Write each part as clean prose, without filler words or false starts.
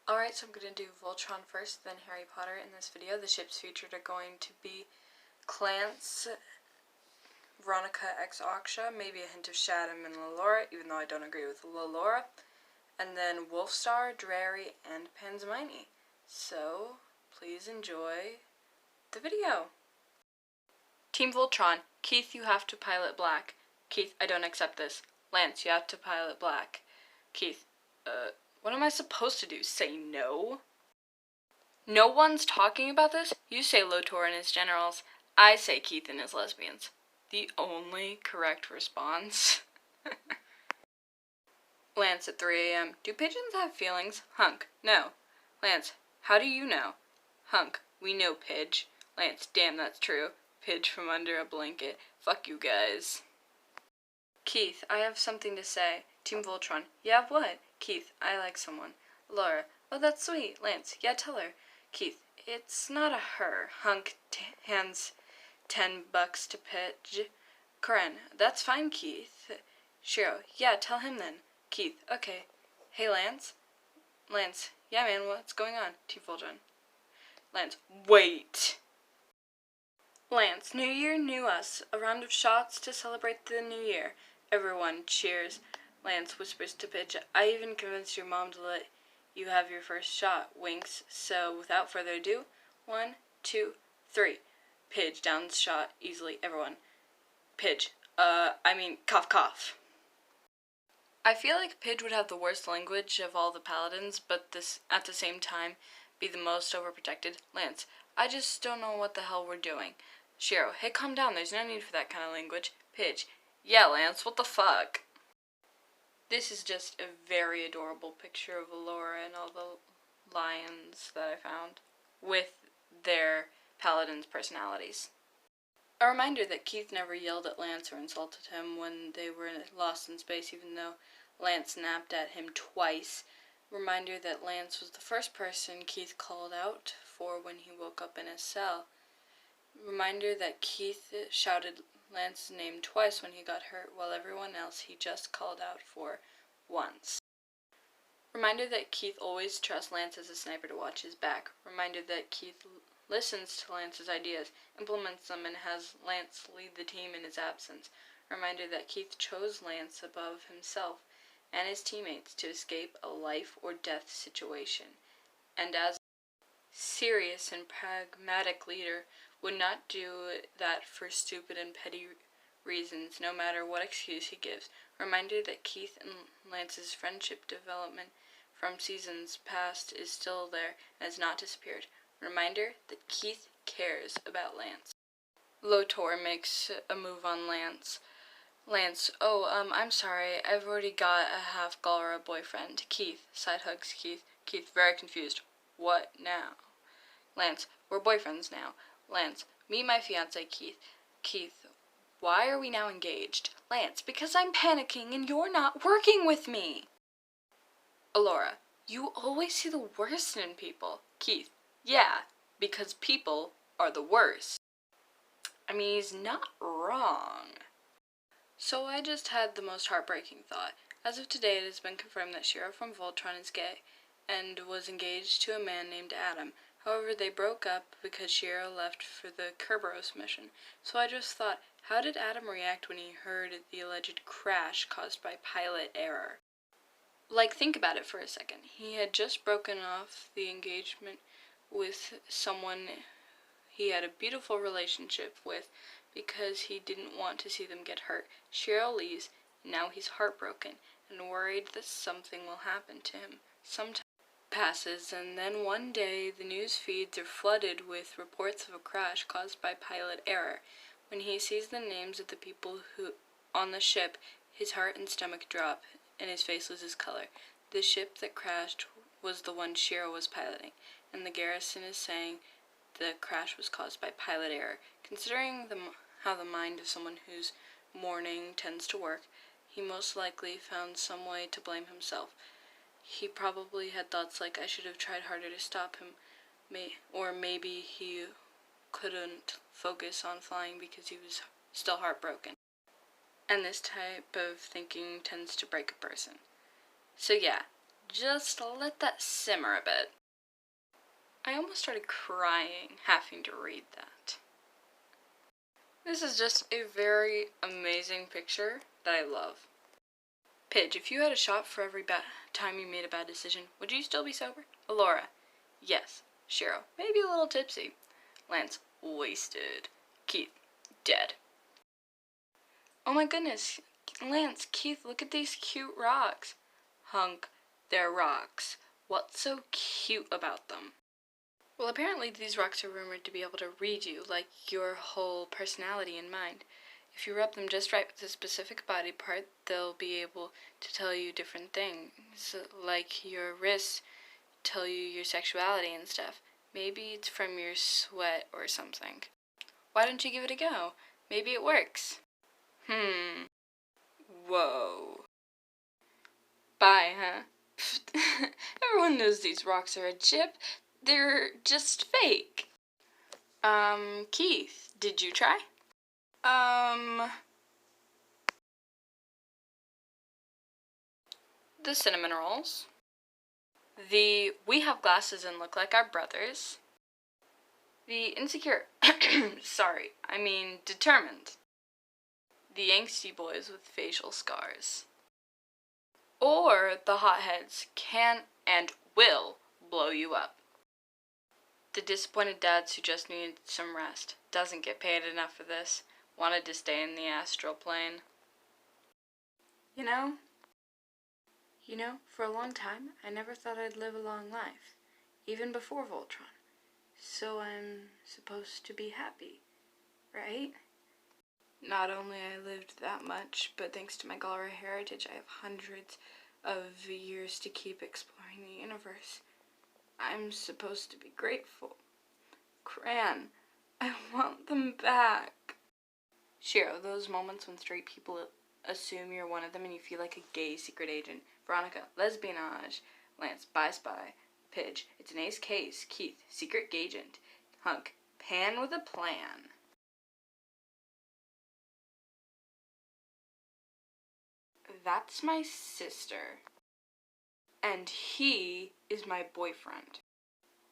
Alright, so I'm going to do Voltron first, then Harry Potter in this video. The ships featured are going to be Clance, Veronica X Oxia, maybe a hint of Shaddam and Laura, even though I don't agree with Laura, and then Wolfstar, Drary, and Panzermini. So, please enjoy the video. Team Voltron, Keith, you have to pilot Black. Keith, I don't accept this. Lance, you have to pilot Black. Keith, what am I supposed to do? Say no? No one's talking about this? You say Lotor and his generals. I say Keith and his lesbians. The only correct response. Lance at 3 a.m. Do pigeons have feelings? Hunk, no. Lance, how do you know? Hunk, we know, Pidge. Lance, damn, that's true. Pidge from under a blanket. Fuck you guys. Keith, I have something to say. Team Voltron, yeah, what? Keith, I like someone. Laura, oh, that's sweet. Lance, yeah, tell her. Keith, it's not a her. Hunk hands $10 to Pidge. Corinne, that's fine, Keith. Shiro, yeah, tell him then. Keith, okay. Hey, Lance? Lance, yeah, man, what's going on? Team Voltron. Lance, wait. Lance, New Year, new us. A round of shots to celebrate the new year. Everyone cheers. Lance whispers to Pidge, I even convinced your mom to let you have your first shot. Winks. So, without further ado, 1, 2, 3. Pidge downs shot easily. Everyone. Pidge. Cough, cough. I feel like Pidge would have the worst language of all the paladins, but this, at the same time, be the most overprotected. Lance, I just don't know what the hell we're doing. Shiro, hey, calm down, there's no need for that kind of language. Pidge, yeah, Lance, what the fuck? This is just a very adorable picture of Laura and all the lions that I found, with their paladins' personalities. A reminder that Keith never yelled at Lance or insulted him when they were lost in space, even though Lance snapped at him twice. Reminder that Lance was the first person Keith called out for when he woke up in his cell. Reminder that Keith shouted Lance's name twice when he got hurt, while everyone else he just called out for once. Reminder that Keith always trusts Lance as a sniper to watch his back. Reminder that Keith listens to Lance's ideas, implements them, and has Lance lead the team in his absence. Reminder that Keith chose Lance above himself and his teammates to escape a life or death situation, and as a serious and pragmatic leader would not do that for stupid and petty reasons, no matter what excuse he gives. Reminder that Keith and Lance's friendship development from seasons past is still there and has not disappeared. Reminder that Keith cares about Lance. Lotor makes a move on Lance. Lance, I'm sorry, I've already got a half Galra boyfriend. Keith, side hugs Keith. Keith, very confused. What now? Lance, we're boyfriends now. Lance, meet my fiancé, Keith. Keith, why are we now engaged? Lance, because I'm panicking and you're not working with me. Alora, you always see the worst in people. Keith, yeah, because people are the worst. I mean, he's not wrong. So I just had the most heartbreaking thought. As of today, it has been confirmed that Shiro from Voltron is gay, and was engaged to a man named Adam. However, they broke up because Shiro left for the Kerberos mission. So I just thought, how did Adam react when he heard the alleged crash caused by pilot error? Like, think about it for a second. He had just broken off the engagement with someone he had a beautiful relationship with because he didn't want to see them get hurt. Shiro leaves, and now he's heartbroken and worried that something will happen to him. Some time passes, and then one day the news feeds are flooded with reports of a crash caused by pilot error. When he sees the names of the people who on the ship, his heart and stomach drop, and his face loses color. The ship that crashed was the one Shiro was piloting, and the garrison is saying the crash was caused by pilot error. Considering how the mind of someone who's mourning tends to work, he most likely found some way to blame himself. He probably had thoughts like, I should have tried harder to stop him, or maybe he couldn't focus on flying because he was still heartbroken. And this type of thinking tends to break a person. So yeah, Just let that simmer a bit. I almost started crying having to read that. This is just a very amazing picture that I love. Pidge, if you had a shot for every time you made a bad decision, would you still be sober? Laura, yes. Shiro, maybe a little tipsy. Lance, wasted. Keith, dead. Oh my goodness, Lance, Keith, look at these cute rocks. Hunk, they're rocks. What's so cute about them? Well, apparently these rocks are rumored to be able to read you, like your whole personality and mind. If you rub them just right with a specific body part, they'll be able to tell you different things, like your wrists tell you your sexuality and stuff. Maybe it's from your sweat or something. Why don't you give it a go? Maybe it works. Whoa. Bye, huh? Everyone knows these rocks are a chip. They're just fake. Keith, did you try? The cinnamon rolls. The we have glasses and look like our brothers. The insecure, determined. The angsty boys with facial scars. Or the hotheads can and will blow you up. The disappointed dads who just needed some rest. Doesn't get paid enough for this. Wanted to stay in the astral plane. You know, for a long time, I never thought I'd live a long life. Even before Voltron. So I'm supposed to be happy, right? Not only I lived that much, but thanks to my Galra heritage, I have hundreds of years to keep exploring the universe. I'm supposed to be grateful. Cran, I want them back. Shiro, those moments when straight people assume you're one of them and you feel like a gay secret agent. Veronica, lesbianage. Lance, bi-spy. Pidge, it's an ace case. Keith, secret agent. Hunk, pan with a plan. That's my sister. And he is my boyfriend.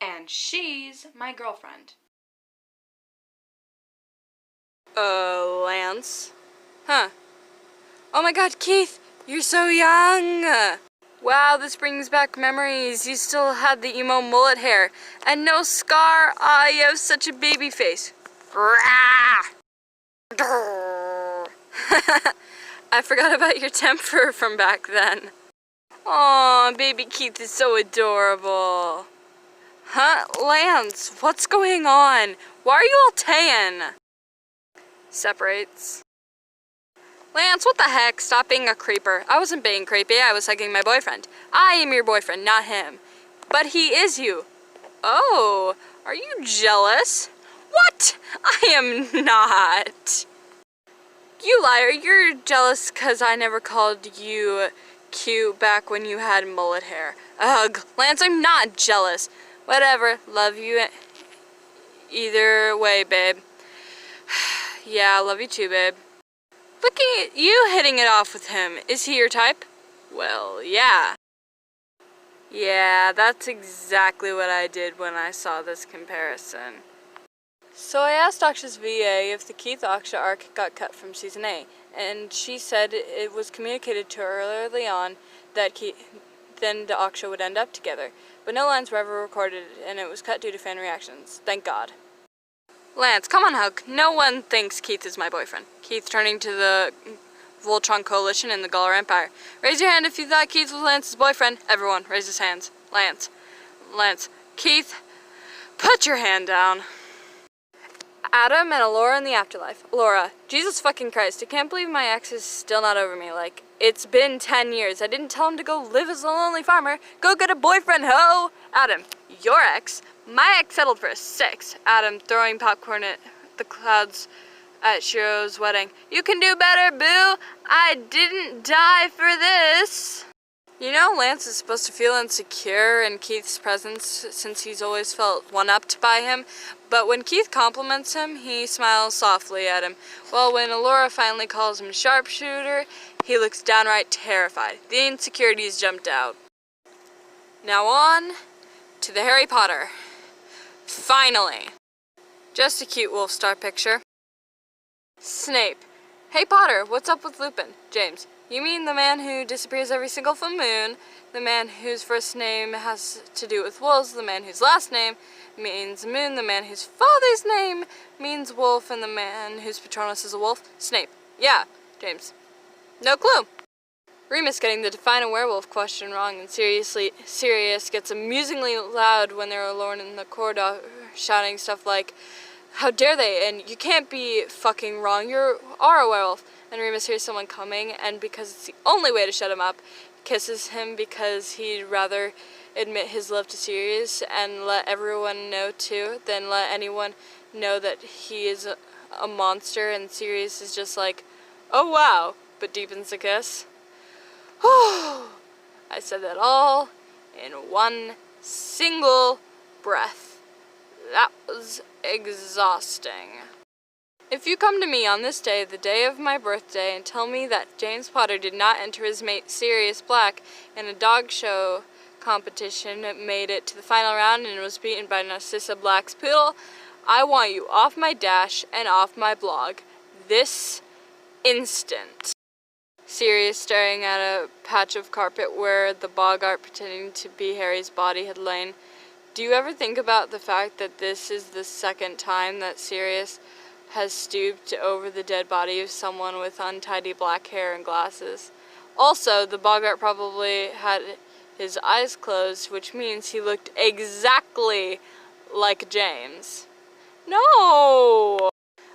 And she's my girlfriend. Lance? Huh. Oh my god, Keith, you're so young! Wow, this brings back memories. You still had the emo mullet hair. And no scar. Ah, you have such a baby face. I forgot about your temper from back then. Aw, baby Keith is so adorable. Huh? Lance, what's going on? Why are you all tan? Separates. Lance, what the heck? Stop being a creeper. I wasn't being creepy, I was hugging my boyfriend. I am your boyfriend, not him. But he is you. Oh, are you jealous? What? I am not. You liar, you're jealous because I never called you cute back when you had mullet hair. Ugh, Lance, I'm not jealous. Whatever, love you either way, babe. Yeah, love you too, babe. Looking at you hitting it off with him, is he your type? Well, yeah. Yeah, that's exactly what I did when I saw this comparison. So I asked Aksha's VA if the Keith Aksha arc got cut from Season A, and she said it was communicated to her early on that then the Aksha would end up together, but no lines were ever recorded, and it was cut due to fan reactions. Thank God. Lance, come on, Hug. No one thinks Keith is my boyfriend. Keith turning to the Voltron Coalition and the Galra Empire. Raise your hand if you thought Keith was Lance's boyfriend. Everyone, raise his hands. Lance. Keith, put your hand down. Adam and Alora in the afterlife. Alora, Jesus fucking Christ, I can't believe my ex is still not over me. Like, it's been 10 years. I didn't tell him to go live as a lonely farmer. Go get a boyfriend, ho! Adam, your ex. My ex settled for a 6. Adam throwing popcorn at the clouds at Shiro's wedding. You can do better, boo! I didn't die for this! You know, Lance is supposed to feel insecure in Keith's presence since he's always felt one-upped by him, but when Keith compliments him, he smiles softly at him, while when Alora finally calls him sharpshooter, he looks downright terrified. The insecurities jumped out. Now on to the Harry Potter. Finally. Just a cute wolf star picture. Snape. Hey Potter, what's up with Lupin? James. You mean the man who disappears every single full moon, the man whose first name has to do with wolves, the man whose last name means moon, the man whose father's name means wolf, and the man whose Patronus is a wolf? Snape. Yeah. James. No clue. Remus getting the define a werewolf question wrong, and Sirius gets amusingly loud when they're alone in the corridor, shouting stuff like, how dare they, and you can't be fucking wrong, you are a werewolf. And Remus hears someone coming, and because it's the only way to shut him up, kisses him because he'd rather admit his love to Sirius and let everyone know too, than let anyone know that he is a monster, and Sirius is just like, oh wow, but deepens the kiss. I said that all in one single breath. That was exhausting. If you come to me on this day, the day of my birthday, and tell me that James Potter did not enter his mate Sirius Black in a dog show competition, made it to the final round, and was beaten by Narcissa Black's poodle, I want you off my dash and off my blog. This instant. Sirius staring at a patch of carpet where the boggart pretending to be Harry's body had lain. Do you ever think about the fact that this is the second time that Sirius has stooped over the dead body of someone with untidy black hair and glasses? Also, the boggart probably had his eyes closed, which means he looked exactly like James. No!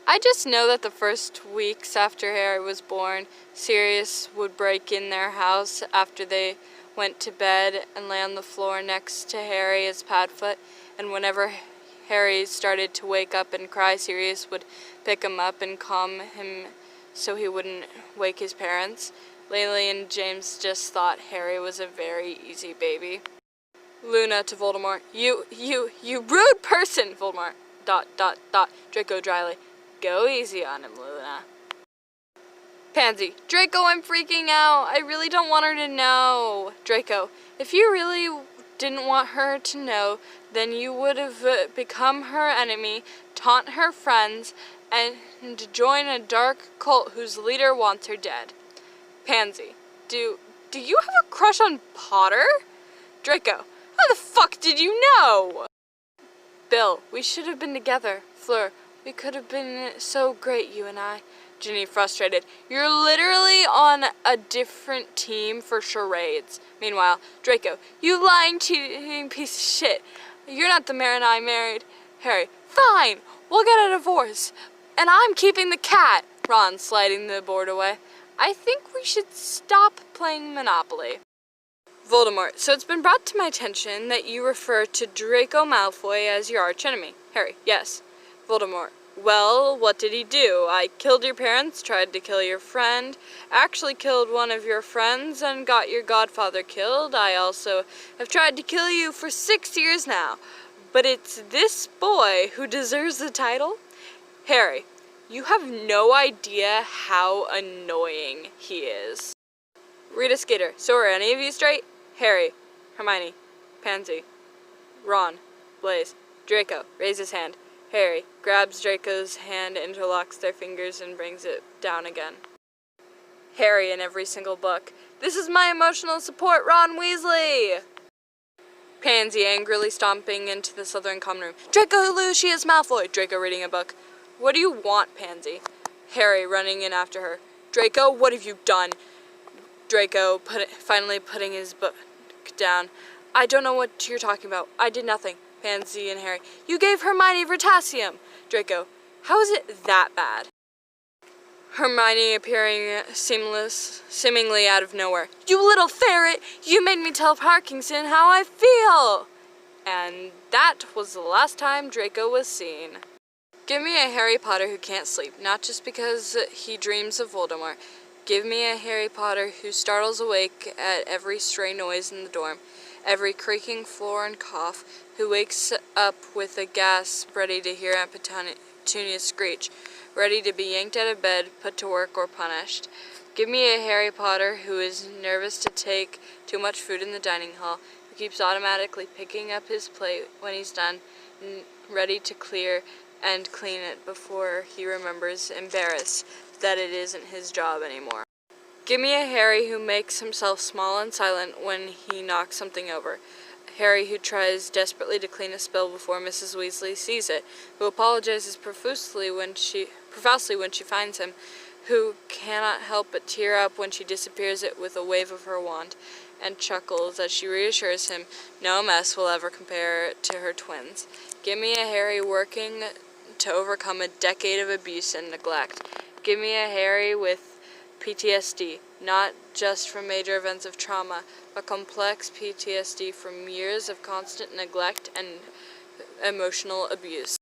I just know that the first weeks after Harry was born, Sirius would break in their house after they went to bed and lay on the floor next to Harry as Padfoot, and whenever Harry started to wake up and cry, Sirius would pick him up and calm him so he wouldn't wake his parents. Laylee and James just thought Harry was a very easy baby. Luna to Voldemort. You rude person, Voldemort. ... Draco dryly. Go easy on him, Luna. Pansy. Draco, I'm freaking out. I really don't want her to know. Draco. If you really didn't want her to know, then you would have become her enemy, taunt her friends, and join a dark cult whose leader wants her dead. Pansy. Do you have a crush on Potter? Draco. How the fuck did you know? Bill. We should have been together. Fleur. We could have been so great, you and I. Ginny, frustrated. You're literally on a different team for charades. Meanwhile, Draco. You lying, cheating piece of shit. You're not the man I married. Harry. Fine. We'll get a divorce. And I'm keeping the cat. Ron, sliding the board away. I think we should stop playing Monopoly. Voldemort. So it's been brought to my attention that you refer to Draco Malfoy as your archenemy. Harry. Yes. Voldemort. Well, what did he do? I killed your parents, tried to kill your friend, actually killed one of your friends, and got your godfather killed. I also have tried to kill you for 6 years now. But it's this boy who deserves the title? Harry, you have no idea how annoying he is. Rita Skeeter. So are any of you straight? Harry. Hermione. Pansy. Ron. Blaise. Draco. Raise his hand. Harry grabs Draco's hand, interlocks their fingers, and brings it down again. Harry in every single book. This is my emotional support, Ron Weasley! Pansy angrily stomping into the Slytherin common room. Draco Lucius Malfoy! Draco reading a book. What do you want, Pansy? Harry running in after her. Draco, what have you done? Draco finally putting his book down. I don't know what you're talking about. I did nothing. Pansy and Harry. You gave Hermione Veritaseum. Draco. How is it that bad? Hermione appearing seemingly out of nowhere. You little ferret! You made me tell Parkinson how I feel! And that was the last time Draco was seen. Give me a Harry Potter who can't sleep, not just because he dreams of Voldemort. Give me a Harry Potter who startles awake at every stray noise in the dorm, every creaking floor and cough, who wakes up with a gasp ready to hear Aunt Petunia screech, ready to be yanked out of bed, put to work, or punished. Give me a Harry Potter who is nervous to take too much food in the dining hall, who keeps automatically picking up his plate when he's done, ready to clear and clean it before he remembers, embarrassed, that it isn't his job anymore. Give me a Harry who makes himself small and silent when he knocks something over. Harry who tries desperately to clean a spill before Mrs. Weasley sees it, who apologizes profusely when she finds him, who cannot help but tear up when she disappears it with a wave of her wand, and chuckles as she reassures him no mess will ever compare to her twins. Give me a Harry working to overcome a decade of abuse and neglect. Give me a Harry with PTSD, not just from major events of trauma, but complex PTSD from years of constant neglect and emotional abuse.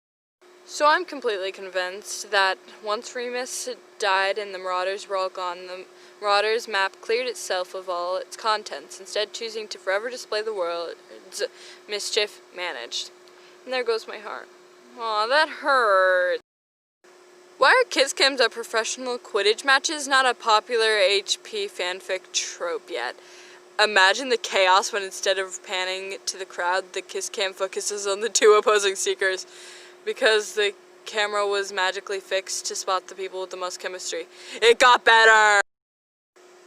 So I'm completely convinced that once Remus died and the Marauders were all gone, the Marauders map cleared itself of all its contents, instead choosing to forever display the words mischief managed. And there goes my heart. Aw, that hurt. Why are kiss cams at professional Quidditch matches not a popular HP fanfic trope yet? Imagine the chaos when instead of panning to the crowd, the kiss cam focuses on the two opposing seekers, because the camera was magically fixed to spot the people with the most chemistry. It got better!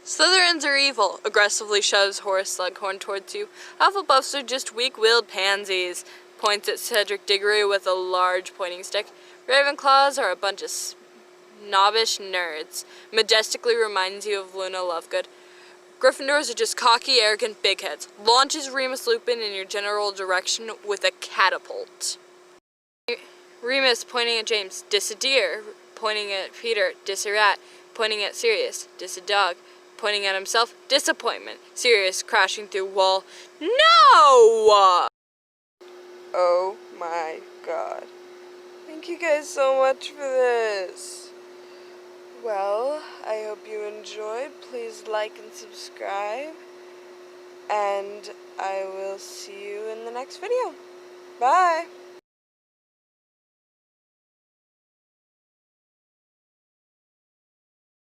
Slytherins are evil, aggressively shoves Horace Slughorn towards you. Hufflepuffs are just weak-willed pansies, points at Cedric Diggory with a large pointing stick. Ravenclaws are a bunch of snobbish nerds, majestically reminds you of Luna Lovegood. Gryffindors are just cocky, arrogant bigheads. Launches Remus Lupin in your general direction with a catapult. Remus pointing at James, dis a deer, pointing at Peter, dis a rat, pointing at Sirius, dis a dog, pointing at himself, disappointment. Sirius crashing through wall. No! Oh my god. Thank you guys so much for this. Well, I hope you enjoyed. Please like and subscribe. And I will see you in the next video. Bye!